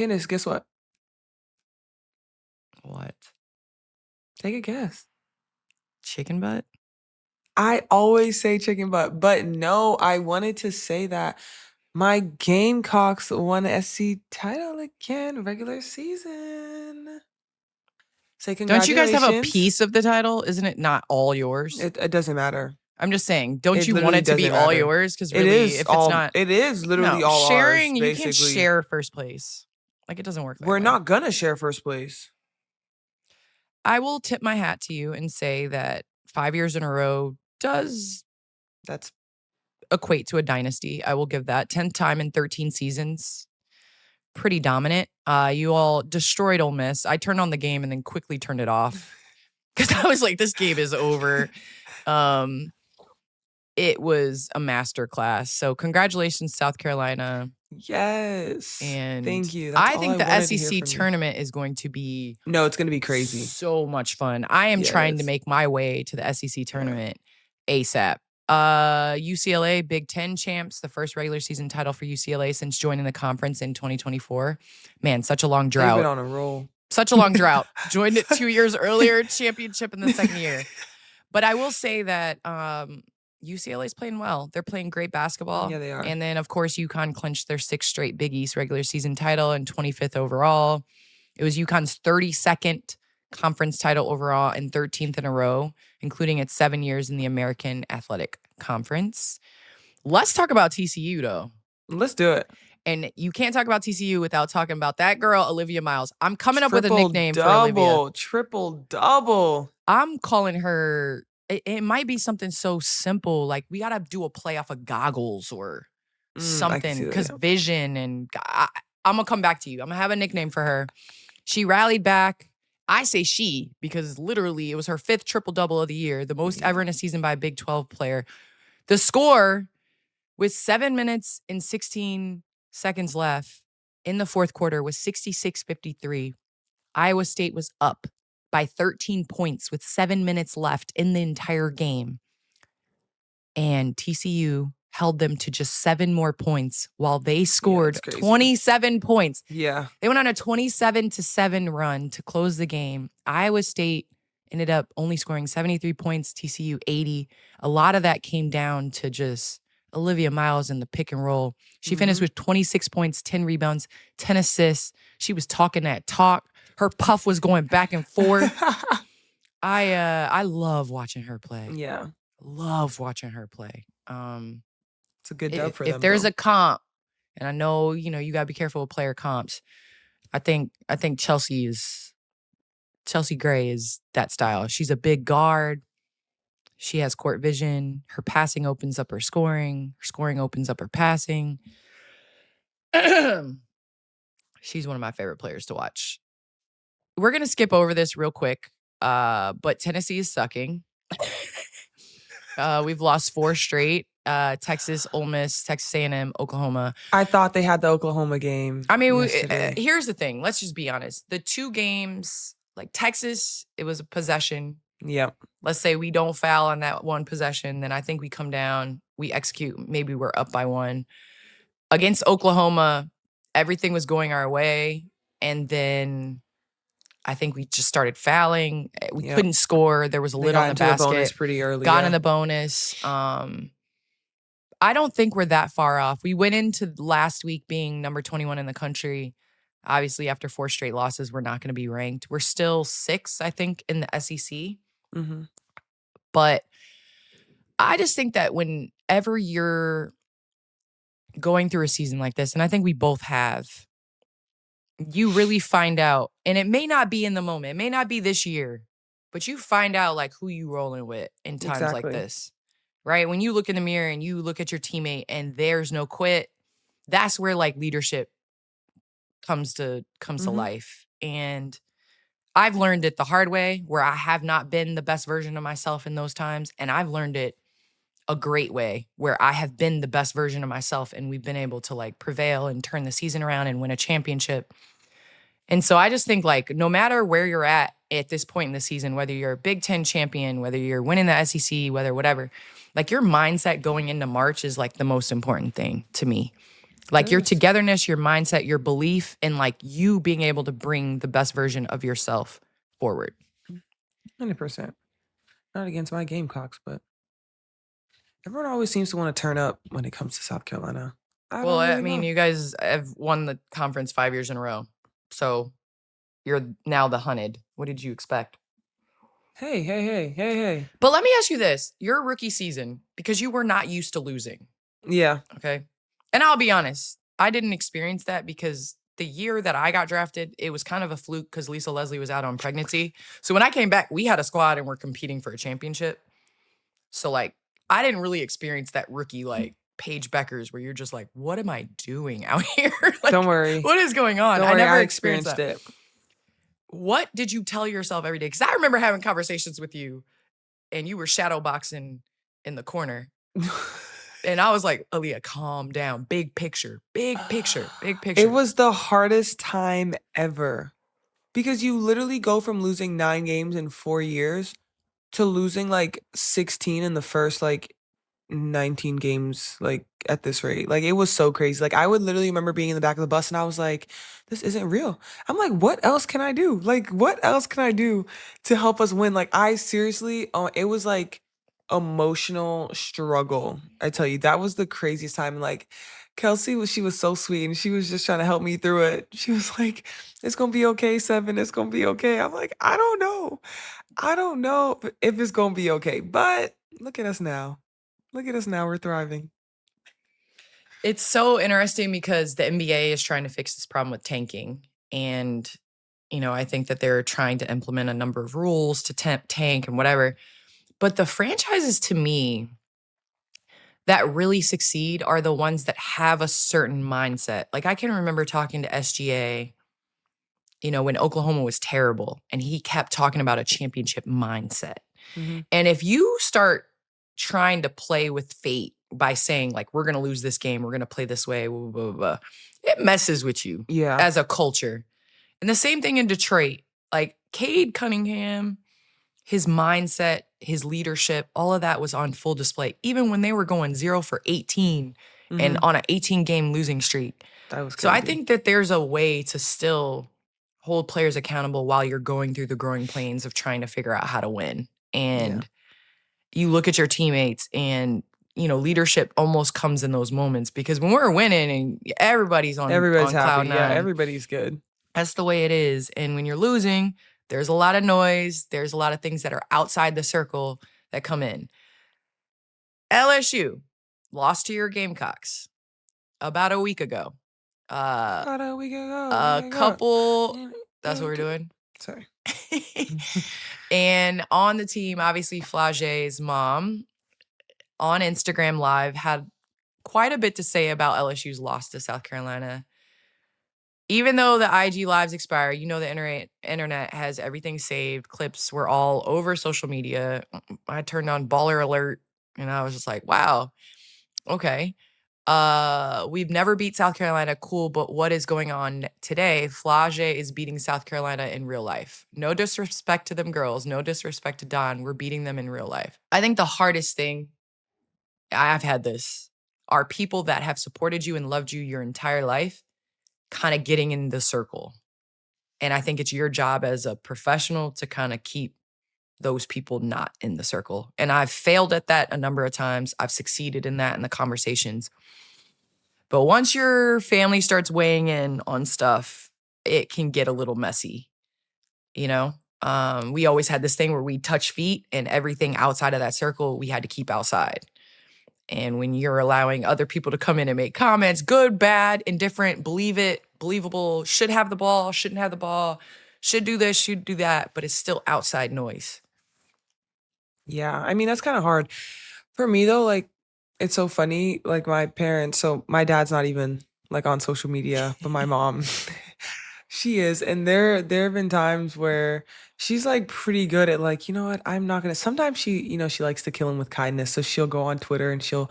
Candace, guess what? What? Take a guess. Chicken butt? I always say chicken butt, but no, I wanted to say that my Gamecocks won the SC title again, regular season. Say Don't you guys have a congratulations. piece of the title? Isn't it not all yours? It doesn't matter. I'm just saying, don't It you want literally it to be doesn't all matter. yours? Because It really, is if it's not, it is literally no, all sharing, ours, you can't basically. share first place. Like, it doesn't work that We're way. not gonna share first place. I will tip my hat to you and say that 5 years in a row does That's equate to a dynasty. I will give that. 10th time in 13 seasons. Pretty dominant. You all destroyed Ole Miss. I turned on the game and then quickly turned it off because I was like, this game is over. It was a masterclass. So congratulations, South Carolina. yes. And thank you. That's I think the wanted to hear SEC from you. tournament is going to be No, it's gonna be crazy. so much fun. I am Yeah, it trying to is. make my way to the SEC tournament ASAP. UCLA Big Ten champs, the first regular season title for UCLA since joining the conference in 2024. Man, such a long They've drought. been on a roll. Such a long drought. Joined it 2 years earlier, championship in the second year. But I will say that UCLA's playing well. They're playing great basketball. Yeah, they are. And then, of course, UConn clinched their 6th straight Big East regular season title and 25th overall. It was UConn's 32nd conference title overall and 13th in a row, including its 7 years in the American Athletic Conference. Let's talk about TCU, though. Let's do it. And you can't talk about TCU without talking about that girl, Olivia Miles. I'm coming up with a nickname for Olivia. Triple double. I'm calling her, it might be something so simple, like we got to do a play off of goggles or something, because vision and I'm going to come back to you. I'm going to have a nickname for her. She rallied back. I say she because literally it was her 5th triple-double of the year, the most ever in a season by a Big 12 player. The score with 7 minutes and 16 seconds left in the fourth quarter was 66-53. Iowa State was up by 13 points with 7 minutes left in the entire game. And TCU held them to just 7 more points while they scored 27 points. Yeah. They went on a 27-7 run to close the game. Iowa State ended up only scoring 73 points, TCU 80. A lot of that came down to just Olivia Miles in the pick and roll. She finished with 26 points, 10 rebounds, 10 assists. She was talking that talk. Her puff was going back and forth. I love watching her play. Yeah. Love watching her play. It's a good dub for them. If there's a comp, and I know, you gotta be careful with player comps. I think Chelsea Gray is that style. She's a big guard. She has court vision. Her passing opens up her scoring. Her scoring opens up her passing. She's one of my favorite players to watch. We're going to skip over this real quick, but Tennessee is sucking. We've lost 4 straight. Texas, Ole Miss, Texas A&M, Oklahoma. I thought they had the Oklahoma game. I mean, here's the thing. Let's just be honest. The 2 games, like Texas, it was a possession. Yep. Let's say we don't foul on that one possession, then I think we come down, we execute, maybe we're up by 1. Against Oklahoma, everything was going our way, and then I think we just started fouling. We couldn't score. There was a lid on the basket. The bonus pretty early. Got in the bonus. I don't think we're that far off. We went into last week being number 21 in the country. Obviously, after 4 straight losses, we're not going to be ranked. We're still 6, I think, in the SEC. Mm-hmm. But I just think that whenever you're going through a season like this, and I think we both have, you really find out, and it may not be in the moment, it may not be this year, but you find out like who you rolling with in times like this, right? When you look in the mirror and you look at your teammate and there's no quit, that's where like leadership comes to life. And I've learned it the hard way, where I have not been the best version of myself in those times. And I've learned it a great way, where I have been the best version of myself and we've been able to like prevail and turn the season around and win a championship. And so I just think like no matter where you're at this point in the season, whether you're a Big Ten champion, whether you're winning the SEC, whether whatever, like your mindset going into March is like the most important thing to me. Like It your is. togetherness, your mindset, your belief in like you being able to bring the best version of yourself forward. 100%. Not against my Gamecocks, but everyone always seems to want to turn up when it comes to South Carolina. I Well, don't I really mean, know. you guys have won the conference 5 years in a row. So you're now the hunted. What did you expect? Hey, hey, hey, hey, hey. But let me ask you this. Your rookie season, because you were not used to losing, Yeah. okay? And I'll be honest, I didn't experience that because the year that I got drafted, it was kind of a fluke because Lisa Leslie was out on pregnancy. So when I came back, we had a squad and we're competing for a championship. So like I didn't really experience that rookie like Paige Beckers where you're just like, what am I doing out here? Don't Like, worry. what is going on? Don't I worry. never I experienced experienced that. it. What did you tell yourself every day? Because I remember having conversations with you and you were shadow boxing in the corner. And I was like, Aliyah, calm down. Big picture, big picture, big It picture. was the hardest time ever because you literally go from losing 9 games in 4 years to losing like 16 in the first like 19 games like at this rate. Like it was so crazy. Like I would literally remember being in the back of the bus and I was like, this isn't real. I'm like, what else can I do? Like what else can I do to help us win? Like I seriously, it was like emotional struggle. I tell you, that was the craziest time. Like she was so sweet and she was just trying to help me through it. She was like, it's gonna be okay, Seven. It's gonna be okay. I'm like, I don't know. I don't know if it's gonna be okay. But look at us now. Look at us now, we're thriving. It's so interesting because the NBA is trying to fix this problem with tanking. And, I think that they're trying to implement a number of rules to tank and whatever. But the franchises to me that really succeed are the ones that have a certain mindset. Like I can remember talking to SGA, when Oklahoma was terrible and he kept talking about a championship mindset. Mhm. And if you start trying to play with fate by saying, like, we're going to lose this game, we're going to play this way, blah, blah, blah, blah, it messes with you Yeah. as a culture. And the same thing in Detroit. Like, Cade Cunningham, his mindset, his leadership, all of that was on full display, even when they were going 0 for 18 and Mhm. on an 18-game losing streak. That was So I crazy. think that there's a way to still hold players accountable while you're going through the growing pains of trying to figure out how to win. Yeah. And you look at your teammates and leadership almost comes in those moments because when we're winning and everybody's on Everybody's cloud happy. Yeah, nine, everybody's good. that's the way it is. And when you're losing, there's a lot of noise, there's a lot of things that are outside the circle that come in. LSU lost to your Gamecocks about a week ago. About a week ago, A couple, that's what we're doing. Sorry. And on the team, obviously, Flaujae's mom on Instagram Live had quite a bit to say about LSU's loss to South Carolina. Even though the IG lives expire, the internet has everything saved. Clips were all over social media. I turned on baller alert and I was just like, wow, okay. We've never beat South Carolina. Cool, but what is going on today? Flau'jae is beating South Carolina in real life. No disrespect to them girls. No disrespect to Don. We're beating them in real life. I think the hardest thing, I've had this, are people that have supported you and loved you your entire life kind of getting in the circle. And I think it's your job as a professional to kind of keep those people not in the circle. And I've failed at that a number of times. I've succeeded in that in the conversations. But once your family starts weighing in on stuff, it can get a little messy, you know? We always had this thing where we touch feet and everything outside of that circle, we had to keep outside. And when you're allowing other people to come in and make comments, good, bad, indifferent, believe it, believable, should have the ball, shouldn't have the ball, should do this, should do that, but it's still outside noise. Yeah, I mean, that's kind of hard. For me though, like it's so funny, like my parents, so my dad's not even like on social media, but my mom she is. And there have been times where she's like pretty good at like, you know what, I'm not gonna sometimes she likes to kill him with kindness. So she'll go on Twitter and she'll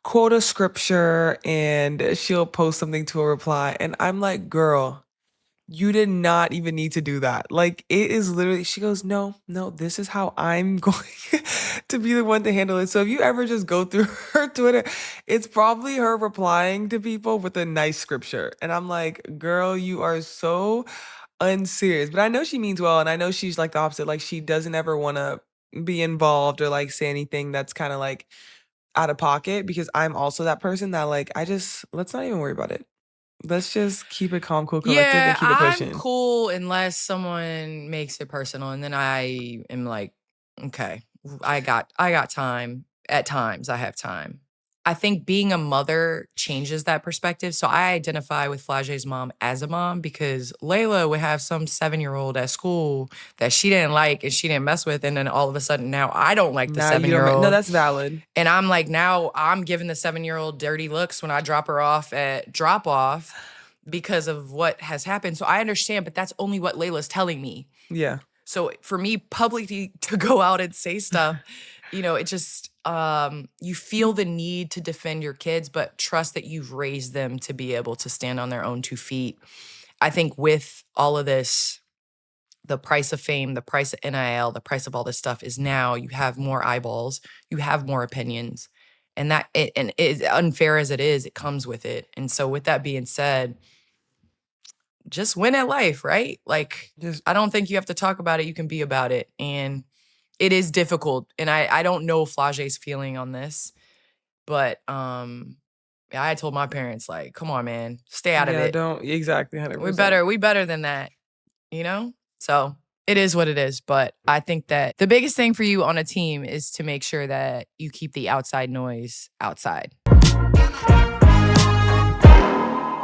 quote a scripture and she'll post something to a reply. And I'm like, girl, You did not even need to do that. Like, it is literally, she goes, no, no, this is how I'm going to be the one to handle it. So if you ever just go through her Twitter, it's probably her replying to people with a nice scripture. And I'm like, girl, you are so unserious. But I know she means well. And I know she's like the opposite. Like, she doesn't ever want to be involved or like say anything that's kind of like out of pocket because I'm also that person that like, let's not even worry about it. Let's just keep it calm, cool, collected, and Yeah, keep it I'm pushing. cool unless someone makes it personal, and then I am like, okay, I got time. At times, I have time. I think being a mother changes that perspective. So I identify with Flaujae's mom as a mom because Layla would have some 7-year-old at school that she didn't like and she didn't mess with, and then all of a sudden now I don't like the Now you seven don't year ma no, old. that's valid. And I'm like, now I'm giving the 7-year-old dirty looks when I drop her off at drop off because of what has happened. So I understand, but that's only what Layla's telling me. Yeah. So for me publicly to go out and say stuff, it just you feel the need to defend your kids, but trust that you've raised them to be able to stand on their own 2 feet. I think with all of this, the price of fame, the price of NIL, the price of all this stuff is now you have more eyeballs, you have more opinions. And unfair as it is, it comes with it. And so with that being said, just win at life, right? Like, Just I don't think you have to talk about it. You can be about it. And it is difficult. And I don't know Flaujae's feeling on this, but yeah, I told my parents, like, come on, man, stay out of yeah, it. don't exactly, We 100%. better, we better than that, you know? So it is what it is. But I think that the biggest thing for you on a team is to make sure that you keep the outside noise outside.